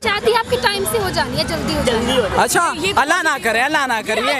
शादी आपके टाइम से हो जानी है, जल्दी हो जानी है। अच्छा, अल्लाह ना करे, अल्लाह ना करिए,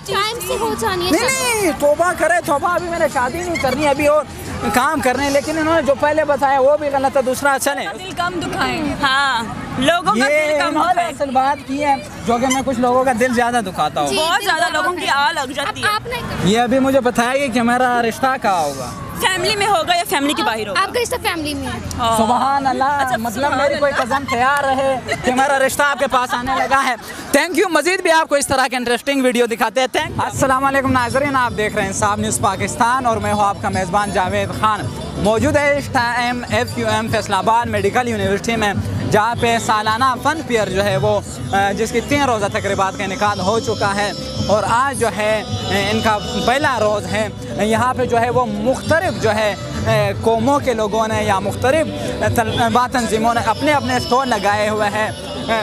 टाइम से हो जानी है। नहीं तौबा करे, तौबा। अभी मैंने शादी नहीं करनी, अभी और काम करने, लेकिन इन्होंने जो पहले बताया वो भी गलत है। दूसरा चले दिल कम दुखाएं, हाँ लोगों का दिल कम दुखाएं। असल बात की है जो कि मैं कुछ लोगों का दिल ज्यादा दुखाता हूँ, बहुत ज्यादा लोगों की आग लग जाती है। आपने ये अभी मुझे बताया कि हमारा रिश्ता कहाँ होगा, फैमिली में होगा या फैमिली के बाहर होगा? आपका रिश्ता फैमिली में है। सुभान अल्लाह। मतलब मेरी कोई कज़न तैयार रहे कि हमारा रिश्ता आपके पास आने लगा है। Thank you. मजीद भी आपको इस तरह के इंटरेस्टिंग वीडियो दिखाते हैं। अस्सलाम वालेकुम नाज़रीन, आप देख रहे हैं इंसाफ न्यूज़ पाकिस्तान और मैं हूँ आपका मेज़बान जावेद खान। मौजूद है इस time FUM Faisalabad medical university में, जहाँ पे सालाना फ़न फेयर जो है वो जिसकी 3 रोज़ा तकरीबात का इनेकाद हो चुका है और आज जो है इनका पहला रोज़ है। यहाँ पे जो है वो मुख्तलिफ जो है कौमों के लोगों ने या मुख्तलिफ तंजीमों ने अपने अपने स्टॉल लगाए हुए हैं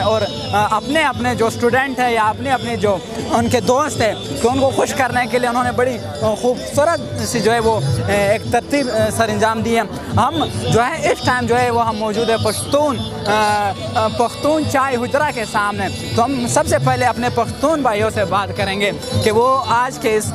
और अपने अपने जो स्टूडेंट है या अपने अपने जो उनके दोस्त है तो उनको खुश करने के लिए उन्होंने बड़ी खूबसूरत सी जो है वो एक तरतीब सर अंजाम दी है। हम जो है इस टाइम जो है वो हम मौजूद है पख्तून चाय हुजरा के सामने। तो हम सबसे पहले अपने पख्तून भाइयों से बात करेंगे कि वो आज के इस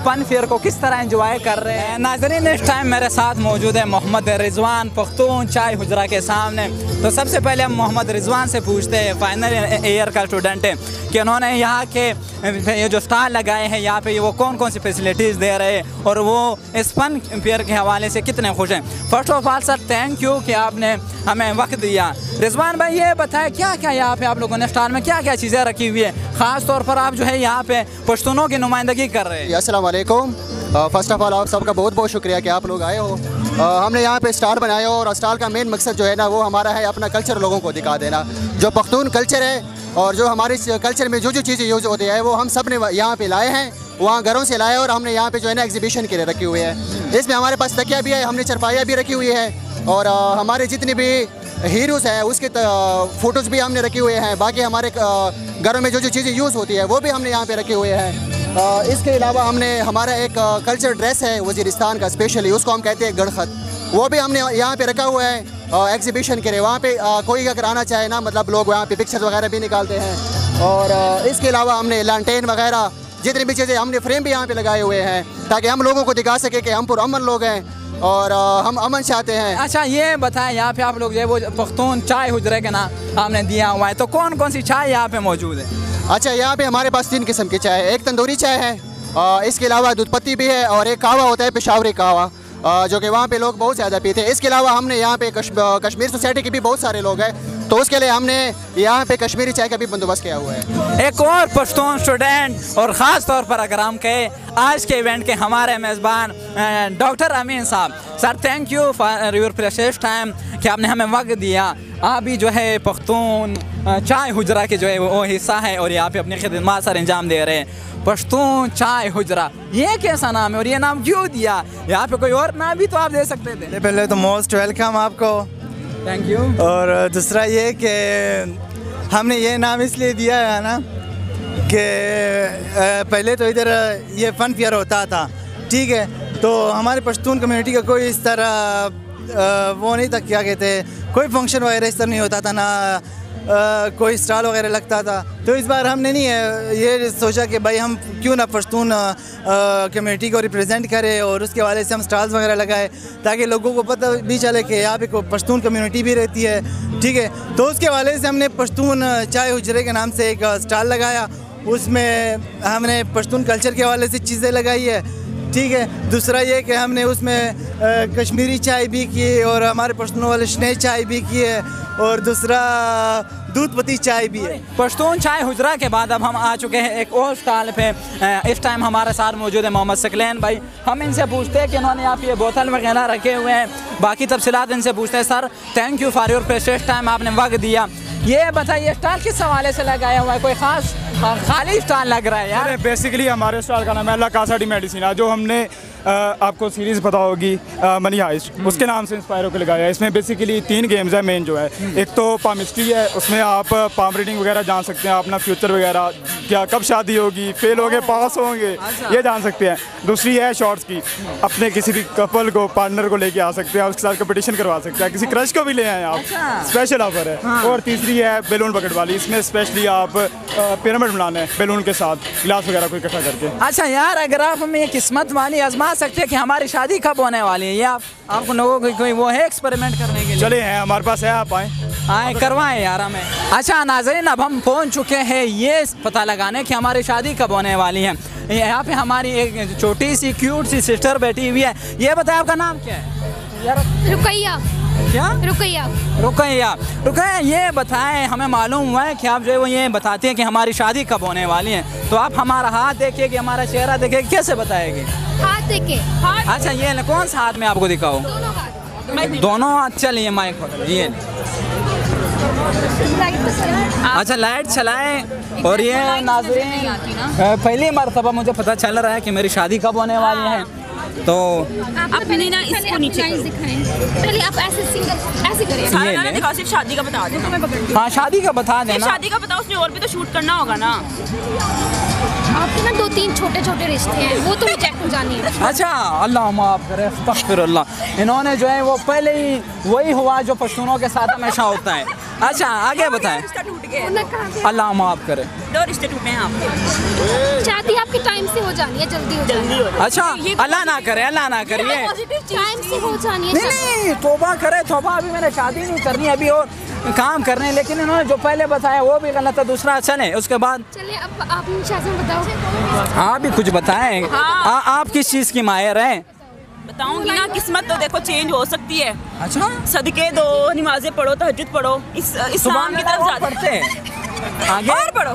फन फेयर को किस तरह एंजॉय कर रहे हैं। नाज़रीन, इस टाइम मेरे साथ मौजूद है मोहम्मद रिजवान पख्तून चाय हुजरा के सामने। तो सबसे पहले हम मोहम्मद रिजवान से पूछते हैं, फाइनल ईयर का स्टूडेंट है, कि उन्होंने यहाँ के ये जो स्टॉल लगाए हैं यहाँ पे वो कौन कौन सी फैसिलिटीज़ दे रहे हैं और वो इस फन फेयर के हवाले से कितने खुश हैं। First of all sir thank you कि आपने हमें वक्त दिया। रिजवान भाई ये बताएं क्या क्या यहाँ पे आप लोगों ने स्टॉल में क्या क्या चीज़ें रखी हुई है, ख़ास तौर पर आप जो है यहाँ पे पश्तूनों की नुमाइंदगी कर रहे हैं। अस्सलाम वालेकुम। फ़र्स्ट ऑफ ऑल आप सबका बहुत बहुत शुक्रिया कि आप लोग आए हो। हमने यहाँ पे स्टॉल बनाया और स्टॉल का मेन मकसद जो है ना वो हमारा है अपना कल्चर लोगों को दिखा देना। जो पख्तून कल्चर है और जो हमारे कल्चर में जो जो चीज़ें यूज़ होती है वो हम सब ने यहाँ पे लाए हैं, वहाँ घरों से लाए और हमने यहाँ पे जो है ना एग्जीबिशन के लिए रखी हुई है। इसमें हमारे पास तकिया भी है, हमने चरपाइयाँ भी रखी हुई है और हमारे जितने भी हीरोज़ हैं उसके फ़ोटोज़ भी हमने रखे हुए हैं। बाकी हमारे घरों में जो जो चीज़ें यूज़ होती है वो भी हमने यहाँ पे रखे हुए हैं। इसके अलावा हमने हमारा एक कल्चर ड्रेस है वज़ीरिस्तान का स्पेशली, उसको हम कहते हैं गढ़खत, वो भी हमने यहाँ पे रखा हुआ है एग्जीबिशन के लिए। वहाँ पे कोई अगर आना चाहे ना, मतलब लोग वहाँ पे पिक्चर्स वगैरह भी निकालते हैं। और इसके अलावा हमने लैंटेन वगैरह जितनी भी चीज़ें हमने फ्रेम भी यहाँ पे लगाए हुए हैं ताकि हम लोगों को दिखा सके कि हम पुरअमन लोग हैं और हम अमन चाहते हैं। अच्छा ये बताएं, यहाँ पे आप लोग जो है वो पख्तून चाय हुजरे के नाम आपने दिया हुआ है, तो कौन कौन सी चाय यहाँ पे मौजूद है? अच्छा, यहाँ पे हमारे पास 3 किस्म की चाय है। एक तंदूरी चाय है, इसके अलावा दूध पत्ती भी है और एक कहवा होता है पेशावरी कहवा जो कि वहाँ पे लोग बहुत ज़्यादा पीते हैं। इसके अलावा हमने यहाँ पे कश्मीर सोसाइटी के भी बहुत सारे लोग हैं तो उसके लिए हमने यहाँ पे कश्मीरी चाय का भी बंदोबस्त किया हुआ है। एक और पश्तून स्टूडेंट और ख़ास तौर पर अगर हम कहें आज के इवेंट के हमारे मेज़बान डॉक्टर अमीन साहब, sir thank you for your precious time कि आपने हमें वक्त दिया। आप भी जो है पख्तून चाय हुजरा के जो है वो हिस्सा है और यहाँ पे अपनी खिदमत सर अंजाम दे रहे हैं। पश्तून चाय हुजरा, ये कैसा नाम है और ये नाम क्यों दिया? यहाँ पे कोई और नाम भी तो आप दे सकते थे। पहले तो मोस्ट वेलकम आपको, थैंक यू। और दूसरा ये कि हमने ये नाम इसलिए दिया है ना कि पहले तो इधर ये फन फेयर होता था, ठीक है, तो हमारे पश्तून कम्युनिटी का कोई इस तरह वो नहीं था, क्या कहते हैं, कोई फंक्शन वगैरह इस तरह नहीं होता था, ना कोई स्टॉल वगैरह लगता था। तो इस बार हमने नहीं ये सोचा कि भाई हम क्यों ना पश्तून कम्युनिटी को रिप्रेजेंट करें और उसके हवाले से हम स्टॉल्स वगैरह लगाए ताकि लोगों को पता भी चले कि यहाँ पे पश्तून कम्युनिटी भी रहती है, ठीक है। तो उसके हवाले से हमने पश्तून चाय हुजरे के नाम से एक स्टॉल लगाया, उसमें हमने पश्तून कल्चर के हवाले से चीज़ें लगाई है, ठीक है। दूसरा ये कि हमने उसमें कश्मीरी चाय भी की और हमारे पश्तूनों वाले शने चाय भी की है और दूसरा दूध पत्ती चाय भी है। पश्तून चाय हुजरा के बाद अब हम आ चुके हैं एक और स्टॉल पे। इस टाइम हमारे साथ मौजूद है मोहम्मद सकलैन भाई। हम इनसे पूछते हैं कि इन्होंने यहाँ पे बोतल वगैरह रखे हुए हैं, बाकी तफसीलात इनसे पूछते हैं। Sir thank you for your precious time, आपने वक्त दिया। ये बताइए स्टॉल किस हवाले से लगाया हुआ है, कोई खास खाली स्टॉल लग रहा है यार? बेसिकली हमारे स्टॉल का नाम है अल्लाह कासाडी मेडिसिन, जो हमने आपको सीरीज़ पता होगी मनी हाइस्ट, उसके नाम से इंस्पायर होकर लगाया है। इसमें बेसिकली 3 गेम्स है मेन जो है। एक तो पाम हिस्ट्री है, उसमें आप पाम रीडिंग वगैरह जान सकते हैं, अपना फ्यूचर वगैरह, क्या कब शादी होगी, फेल होंगे पास होंगे, ये जान सकते हैं। दूसरी है शॉर्ट्स की, अपने किसी भी कपल को पार्टनर को लेके आ सकते हैं, उसके साथ कंपटीशन करवा सकते हैं, किसी क्रश को भी ले आए आप, स्पेशल ऑफर है। और तीसरी है बैलून बकेट वाली, इसमें स्पेशली आप पिरामिड बनाना है बैलून के साथ, गिलास वगैरह को इकट्ठा करके। अच्छा यार, अगर आप हमें ये किस्मत वाली आजमा सकते हैं कि हमारी शादी कब होने वाली है, ये आपको लोगों को कोई वो है एक्सपेरिमेंट करने के लिए? चले हैं, हमारे पास है, आप आए करवाएं यार हमें। अच्छा नाज़रीन, अब हम पहुंच चुके हैं ये पता लगाने कि हमारी शादी कब होने वाली है। यहाँ पे हमारी एक छोटी सी क्यूट सी सिस्टर बैठी हुई है। ये बताए आपका नाम क्या है? रुकैया। क्या? रुकैया। रुकैया। रुकैया, ये बताएं, हमें मालूम हुआ है कि आप जो है वो ये बताती हैं कि हमारी शादी कब होने वाली है, तो आप हमारा हाथ देखिए कि हमारा चेहरा देखिए, कैसे बताएगी? हाथ देखे। अच्छा ये कौन सा हाथ में आपको दिखाओ? दोनों हाथ। चलिए माइक पकड़, ये अच्छा लाइट चलाएं। और ये नाज़रीन, पहली मरतबा मुझे पता चल रहा है कि मेरी शादी कब होने वाली है। तो अपने ना इसको नीचे पहले आप ऐसे करिए, दिखाओ, सिर्फ शादी का बता दें। हाँ शादी का बता देना। शादी का बताओ, उसमें और भी तो शूट करना होगा ना। आपके ना 2-3 छोटे-छोटे रिश्ते हैं, वो तो रिजेक्ट हो जानी है। अच्छा अल्लाह माफ़ करे, अस्तगफिरुल्लाह। इन्होंने जो है वो पहले ही वही हुआ जो पश्तूनों के साथ हमेशा होता है। अच्छा आगे बताएं। अल्लाह माफ़ करे, 2 रिश्ते टूटे हैं आपके। शादी आपके टाइम से हो जानी है, जल्दी हो जानी है। अच्छा अल्लाह ना करे, अल्लाह ना करे, टाइम से हो जानी है। नहीं तौबा करे, तौबा। अभी मैंने शादी नहीं करनी, अभी और काम करने, लेकिन इन्होंने जो पहले बताया वो भी गलत है, दूसरा अच्छा नहीं। उसके बाद चलिए अब आप बताओ। आप भी कुछ बताएं। आप किस चीज़ की माहिर हैं? बताऊंगी ना, किस्मत तो देखो चेंज हो सकती है। अच्छा सदके दो, नमाजें पढ़ो, तहज्जुद पढ़ो, इस्लाम की तरफ ज़्यादा पढ़ते आगे और पढ़ो,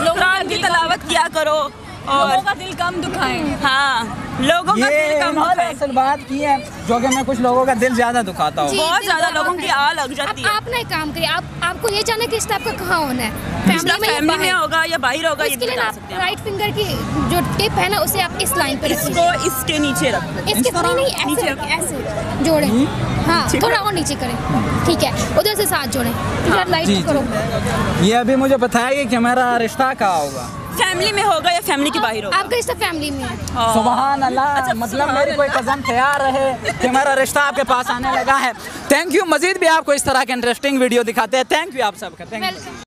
कुरान की तिलावत किया करो और लोगों का दिल कम दुखाएं। हाँ, लोगों का दिल कम दुखाएं। असल बात की है जो कि मैं कुछ लोगों का दिल ज्यादा दुखाता हूँ, बहुत ज्यादा लोगों की आग लग जाती है। आप ना एक काम करिए, आपको ये जाना कि रिश्ता आपका कहाँ होना है, फैमिली में होगा या बाहर होगा, ये इसके लिए बता आप सकते हैं। राइट फिंगर की जो टिप है ना, उसे आप इस लाइन पर रखिए, इसको इसके नीचे रखो, इसके नहीं ऐसे रखिए, ऐसे जोड़ें। हाँ थोड़ा और नीचे करें, ठीक है, उधर से साथ जोड़ें, लाइट करो। ये अभी मुझे बताइए कि मेरा रिश्ता कहाँ होगा, फैमिली में होगा या फैमिली के बाहर होगा? आपका रिश्ता फैमिली में है। सुभान अल्लाह। मतलब मेरी कोई कज़न तैयार रहे कि मेरा रिश्ता आपके पास आने लगा है। Thank you. मजीद भी आपको इस तरह के इंटरेस्टिंग वीडियो दिखाते हैं। थैंक यू आप सबका, थैंक यू।